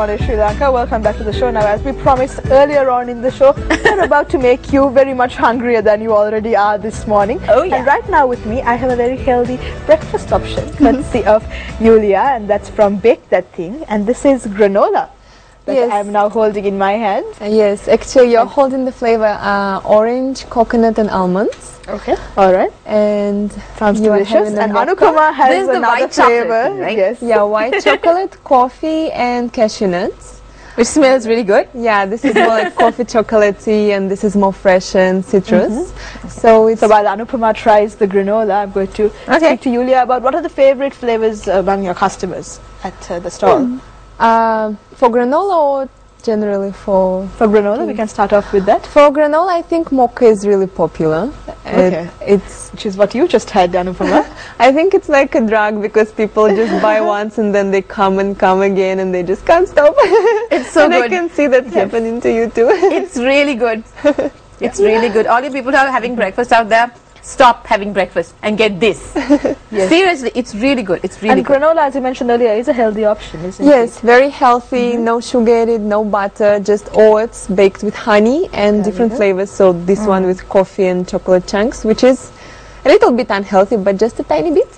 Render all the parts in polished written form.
everyone, it's Sri Lanka. Welcome back to the show. Now, as we promised earlier on in the show, we're about to make you very much hungrier than you already are this morning. Oh yeah. And right now with me, I have a very healthy breakfast option, courtesy of Yulia, and that's from Bake That Thing. And this is granola that I'm now holding in my hand. Yes, actually you're holding the flavor orange, coconut and almonds. Okay. All right. And sounds delicious. And Anupama has another flavor. Right? Yes. Yeah, white chocolate, coffee and cashew nuts. Which smells really good. Yeah, this is more like coffee chocolatey and this is more fresh and citrus. So while Anupama tries the granola, I'm going to speak to Yulia about what are the favorite flavors among your customers at the stall. For granola or generally for granola, we can start off with that. For granola, I think mocha is really popular. Okay. Which is what you just had, Anupama. I think it's like a drug because people just buy once and then they come and come again and they just can't stop. It's so good. I can see that happening to you too. It's really good. It's really good. All you people who are having breakfast out there, stop having breakfast and get this. Seriously, it's really good. It's really good. And granola, as you mentioned earlier, is a healthy option, isn't it? Yes, very healthy, no sugar added, no butter, just oats baked with honey and different flavors. So this one with coffee and chocolate chunks, which is a little bit unhealthy, but just a tiny bit.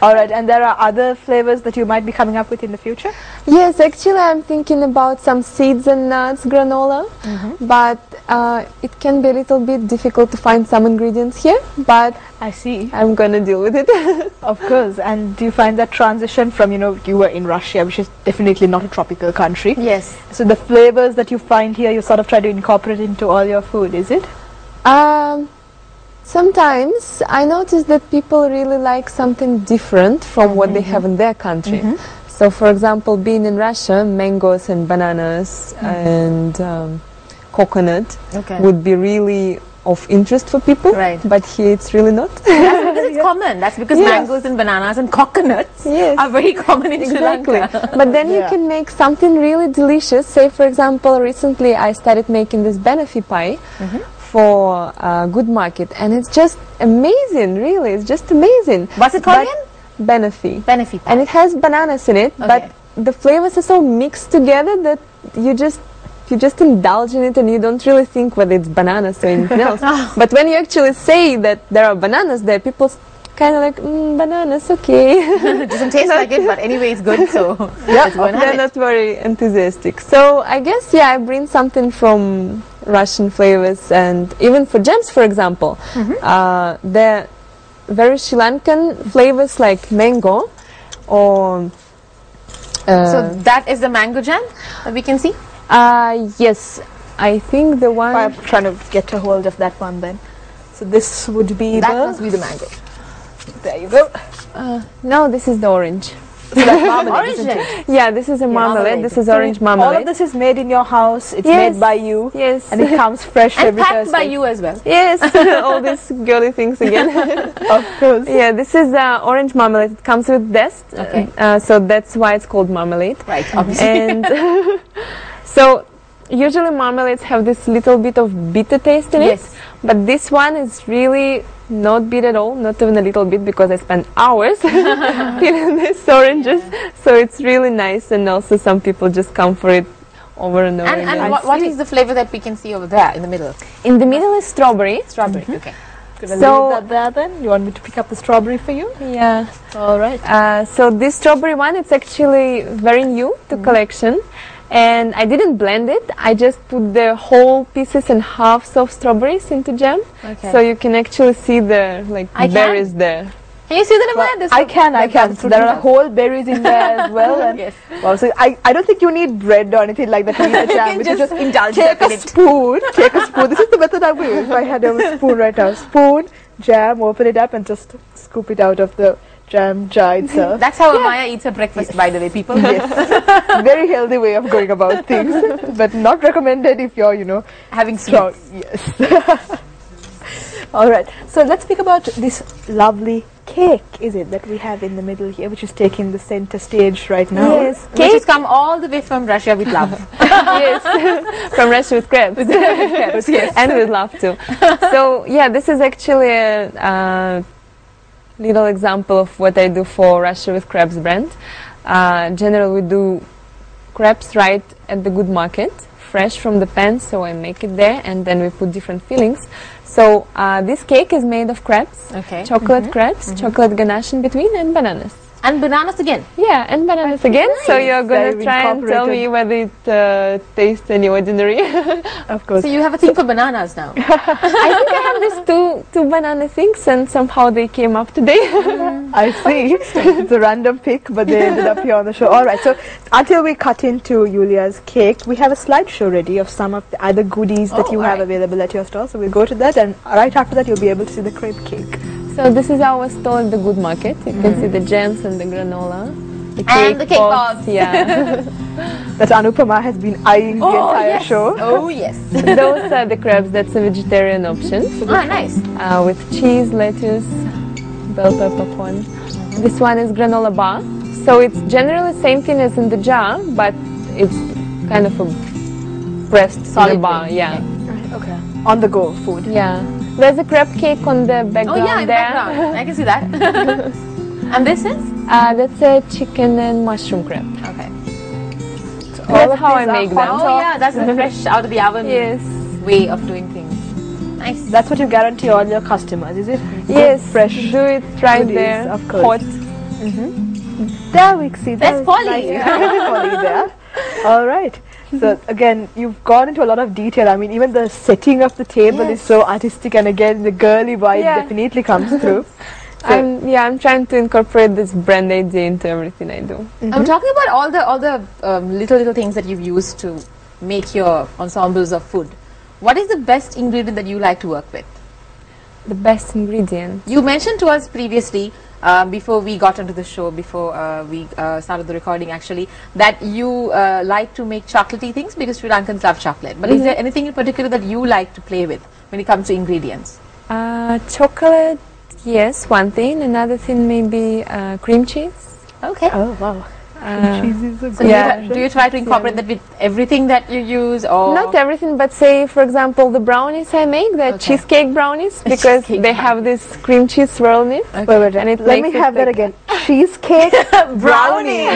All right, and there are other flavors that you might be coming up with in the future? Yes, actually I'm thinking about some seeds and nuts granola, but it can be a little bit difficult to find some ingredients here, but I see. I'm gonna deal with it. Of course. And do you find that transition from, you were in Russia, which is definitely not a tropical country. Yes. So the flavors that you find here, you sort of try to incorporate into all your food, is it? Sometimes I notice that people really like something different from what they have in their country. So for example, being in Russia, mangoes and bananas and coconut would be really of interest for people, but here it's really not. That's because it's common. That's because mangoes and bananas and coconuts are very common in Sri Lanka. But then you can make something really delicious. Say for example, recently I started making this banafi pie for Good Market, and it's just amazing, really. It's just amazing. What's it called again? Banafi. Banafi pie. And it has bananas in it, but the flavors are so mixed together that you just indulge in it and you don't really think whether it's bananas or anything else. But when you actually say that there are bananas there, people kind of like, bananas, okay. It doesn't taste like it, but anyway, it's good, so they're not very enthusiastic. So I guess, I bring something from Russian flavors, and even for jams, for example, they're very Sri Lankan flavors like mango or... so that is the mango jam that we can see? Yes, I think the one... I'm trying to get a hold of that one then. So this would be that must be the mango. There you go. No, this is the orange. So that's marmalade, isn't it? Yeah, this is a marmalade. This is orange marmalade. All of this is made in your house. It's made by you. Yes. And it comes fresh and every packed Thursday. by you as well. Yes. All these girly things again. Of course. Yeah, this is orange marmalade. It comes with zest. So that's why it's called marmalade. Right, obviously. And so usually marmalades have this little bit of bitter taste in it. But this one is really not bitter at all, not even a little bit, because I spent hours peeling these oranges. So it's really nice, and also some people just come for it over and over again. And what is the flavor that we can see over there in the middle? In the middle is strawberry. Strawberry, okay. Could I leave that there then? You want me to pick up the strawberry for you? Yeah. All right. So this strawberry one, it's actually very new to collection. And I didn't blend it, I just put the whole pieces and halves of strawberries into jam. So you can actually see the berries there. Can you see them? I can. So there are whole berries in there as well. And well, so I don't think you need bread or anything like that to eat the jam. You can just indulge take a spoon. Take a spoon. This is the method I will use. If I had a spoon right now. Spoon, jam, open it up and just scoop it out of the jam jar itself. That's how Amaya eats her breakfast, by the way, people. Very healthy way of going about things, but not recommended if you're, having strong. Yes. All right. So let's speak about this lovely cake, is it, that we have in the middle here, which is taking the center stage right now. Yes. Which has come all the way from Russia with love. Yes. From Russia with crabs. And with love too. So yeah, this is actually a little example of what I do for Russia with Crabs brand. Generally we do crepes right at the good market, fresh from the pan, so I make it there, and then we put different fillings. So this cake is made of crepes, chocolate crepes, chocolate ganache in between, and bananas. And bananas again? Yeah, and bananas again. Nice. So you're going to try and tell me whether it tastes any ordinary. Of course. So you have a thing for bananas now? I think I have these two banana things, and somehow they came up today. I see. It's a random pick, but they ended up here on the show. All right, so until we cut into Julia's cake, we have a slideshow ready of some of the other goodies that you have available at your store. So we'll go to that, and right after that, you'll be able to see the crepe cake. So this is our stall at the Good Market. You can see the gems and the granola. And the cake pops. Yeah. That Anupama has been eyeing the entire show. Oh, yes. Those are the crepes. That's a vegetarian option. Nice. With cheese, lettuce, bell pepper corn. This one is granola bar. So it's generally the same thing as in the jar, but it's kind of a pressed solid bar. Yeah. Okay. On the go food. Yeah. There's a crepe cake on the background in the background. I can see that. And this is? That's a chicken and mushroom crepe. Okay. So that's how I make them. Oh yeah, that's the fresh out of the oven way of doing things. Nice. That's what you guarantee all your customers, is it? Yes. Fresh. Do it right there. Of course. Hot. There we see. That's Polly. Nice. Polly there. All right. So again, you've gone into a lot of detail. I mean, even the setting of the table is so artistic, and again, the girly vibe definitely comes through. So I'm trying to incorporate this brand idea into everything I do. I'm talking about all the little things that you've used to make your ensembles of food. What is the best ingredient that you like to work with? The best ingredient? You mentioned to us previously, before we got onto the show, before we started the recording actually, that you like to make chocolatey things because Sri Lankans love chocolate. But is there anything in particular that you like to play with when it comes to ingredients? Chocolate, yes, one thing. Another thing may be cream cheese. Okay. Oh, wow. Cheese is a so do you try to incorporate that with everything that you use, or not everything, but say for example the brownies I make, the cheesecake brownies, because they have this cream cheese swirl in it. Wait, and it let me have that again. Cheesecake brownies.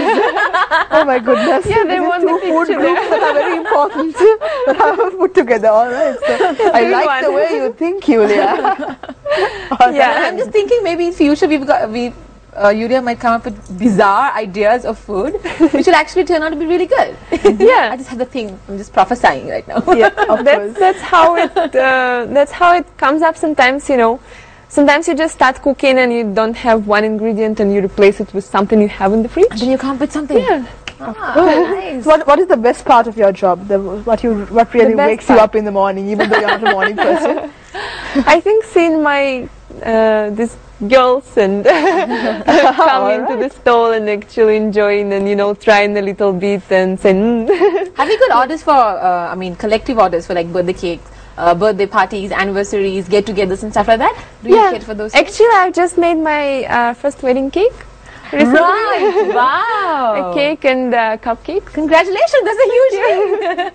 Oh my goodness. Yeah, they want two food groups that are very important that I have put together. All right. So I like the way you think, Julia. I'm just thinking maybe in future Yulia might come up with bizarre ideas of food which will actually turn out to be really good. I just have the thing. I'm just prophesying right now. That's how it comes up sometimes, you know. Sometimes you just start cooking and you don't have one ingredient and you replace it with something you have in the fridge. And then you come up with something. Yeah. Nice. What is the best part of your job? What really wakes you up in the morning, even though you're not a morning person? I think seeing my these girls and come into the stall and actually enjoying and, you know, trying a little bit and saying Have you got orders for collective orders for like birthday cakes, birthday parties, anniversaries, get-togethers and stuff like that? Do you get for those things? Actually, I've just made my first wedding cake recently. Right. Wow. A cake and a cupcake. Congratulations, that's a huge thing.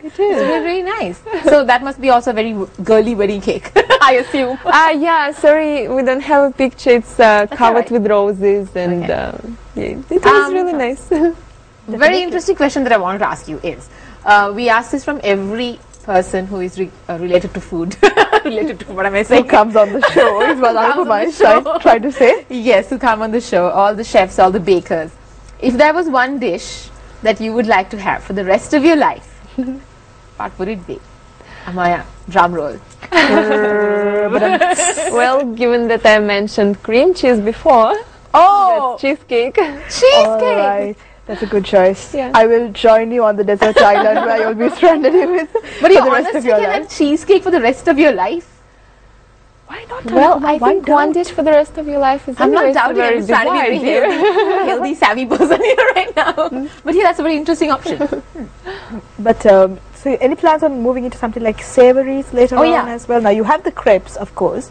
It is. It's very nice. So that must be also a very girly wedding cake, I assume. Yeah, sorry, we don't have a picture. It's covered with roses and it was really nice. Very interesting question that I wanted to ask you is, we ask this from every person who is related to food. Related to what am I saying? Who comes on the show is what I'm trying to say. Yes, who come on the show, all the chefs, all the bakers. If there was one dish that you would like to have for the rest of your life, what would it be? Amaya, drum roll. Well, given that I mentioned cream cheese before, that's cheesecake. Cheesecake! All right. That's a good choice. Yeah. I will join you on the desert island where you'll be stranded with but for the rest of your life. Have cheesecake for the rest of your life? Why not? Well, I think one dish for the rest of your life is I'm not doubting very I'm trying to be a healthy, savvy person here right now. But yeah, that's a very interesting option. But so any plans on moving into something like savories later on as well? Now you have the crepes, of course,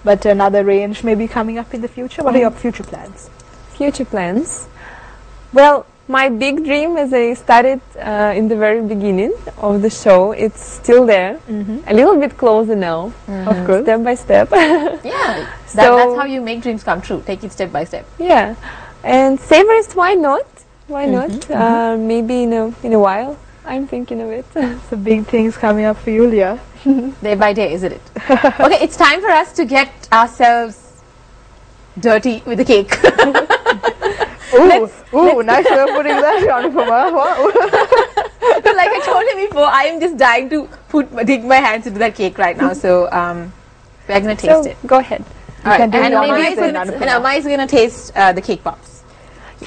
but another range may be coming up in the future. What are your future plans? Future plans? Well, my big dream, as I started in the very beginning of the show, it's still there. A little bit closer now, of course, step by step. Yeah, that's how you make dreams come true. Take it step by step. Yeah, and savories, why not? Why not? Maybe in a while. I'm thinking of it. So big things coming up for Yulia. Day by day, isn't it? Okay, it's time for us to get ourselves dirty with the cake. Ooh, nice way of putting that, Anupama. Wow. But like I told you before, I am just dying to dig my hands into that cake right now. So we're gonna taste it. Go ahead. All right, and Anupama. Amma is gonna taste the cake pops.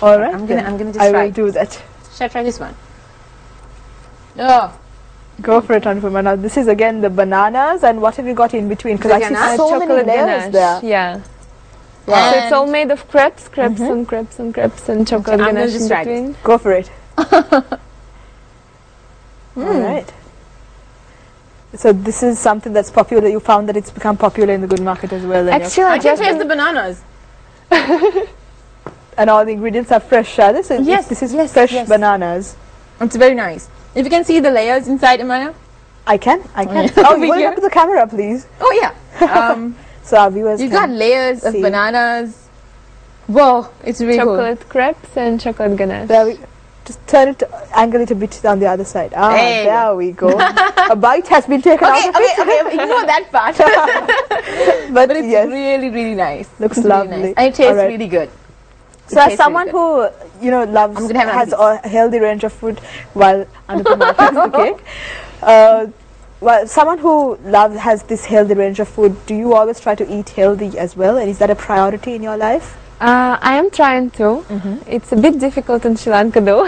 All right. I'm gonna just I try. will do that. Should I try this one? Oh, Go for it, Anupama. Now this is again the bananas, and what have you got in between? Because I see Ganache? so many Chocolate layers ganache. there. Yeah. wow. So it's all made of crepes and crepes and crepes and chocolate I'm gonna ganache just in try between. Go for it. All right. So this is something that's popular. You found that it's become popular in the good market as well. and Actually, I can just taste the bananas. and all the ingredients are fresh. Are they? So Yes, this is yes, fresh yes. bananas. It's very nice. If you can see the layers inside, Amaya. I can. yeah. Oh, Over hold it here. up to the camera, please. Oh yeah. So our viewers You can got layers of see. bananas. Whoa, it's really cool. chocolate crepes and chocolate ganache. There we, just turn it, angle it a bit on the other side. Ah, There you there we go. A bite has been taken Okay, out of it. okay, ignore that part. But, But it's yes, really, really nice. looks It's really lovely. nice. And it tastes Alright. really good. So as someone who loves I'm gonna have has another a healthy range of food, while Anupama takes the cake. Well, someone who has this healthy range of food, do you always try to eat healthy as well? And is that a priority in your life? I am trying to. It's a bit difficult in Sri Lanka though.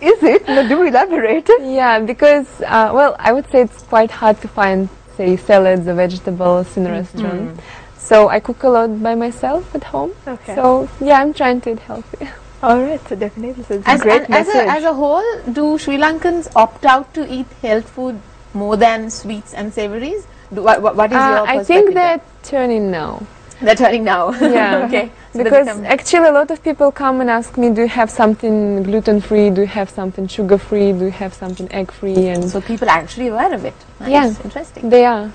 Is it? No, do elaborate. Yeah, because, well, I would say it's quite hard to find, say, salads or vegetables in a restaurant. So I cook a lot by myself at home. Okay. So, yeah, I'm trying to eat healthy. All right. So definitely, so it's a great as message. a whole, do Sri Lankans opt out to eat health food more than sweets and savories? What is your perspective? I think they're turning now. They're turning now. Yeah. Okay. So they Because become- actually a lot of people come and ask me, do you have something gluten-free? Do you have something sugar-free? Do you have something egg-free? And so people are actually aware of it. Nice. Yeah. Interesting. they are.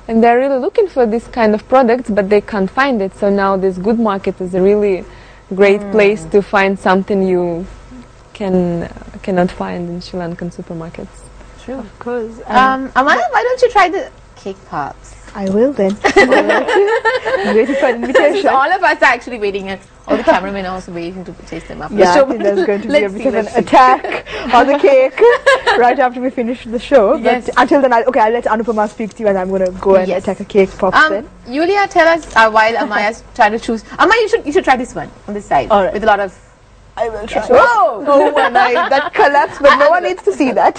And they're really looking for this kind of products, but they can't find it. So now this good market is a really great place to find something you cannot find in Sri Lankan supermarkets. True. Of course. Amaya, why don't you try the cake pops? I will then. I'm waiting for an So invitation. all of us are actually waiting, and all the cameramen are also waiting to taste them up. Yeah, I think there's going to be a Let's bit see, of an let's see. attack on the cake right after we finish the show. Yes. But until then, I'll let Anupama speak to you, and I'm going to go and Yes. attack a cake pop then. Yulia, tell us while Amaya's trying to choose. Amaya, you should try this one on this side All right. with a lot of. I will try. Whoa! Oh, and that collapsed, but no one needs to see that.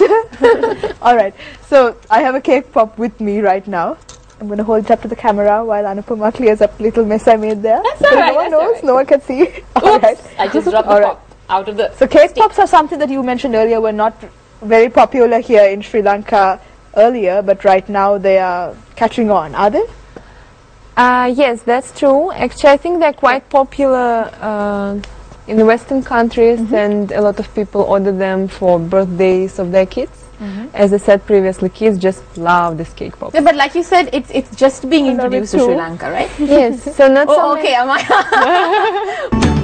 All right. So I have a cake pop with me right now. I'm going to hold it up to the camera while Anupama clears up little mess I made there. That's So all right, no one that's all knows. right. No one can see. All right. I just dropped All the right. pop out of the. So cake pops are something that you mentioned earlier were not very popular here in Sri Lanka earlier, but right now they are catching on. Are they? Yes, that's true. Actually, I think they're quite popular in the Western countries, and a lot of people order them for birthdays of their kids. As I said previously, kids just love this cake pop. Yeah, but like you said, it's just being I love it introduced to too. Sri Lanka, right? Yes, so not so Oh, many- okay, Amaya.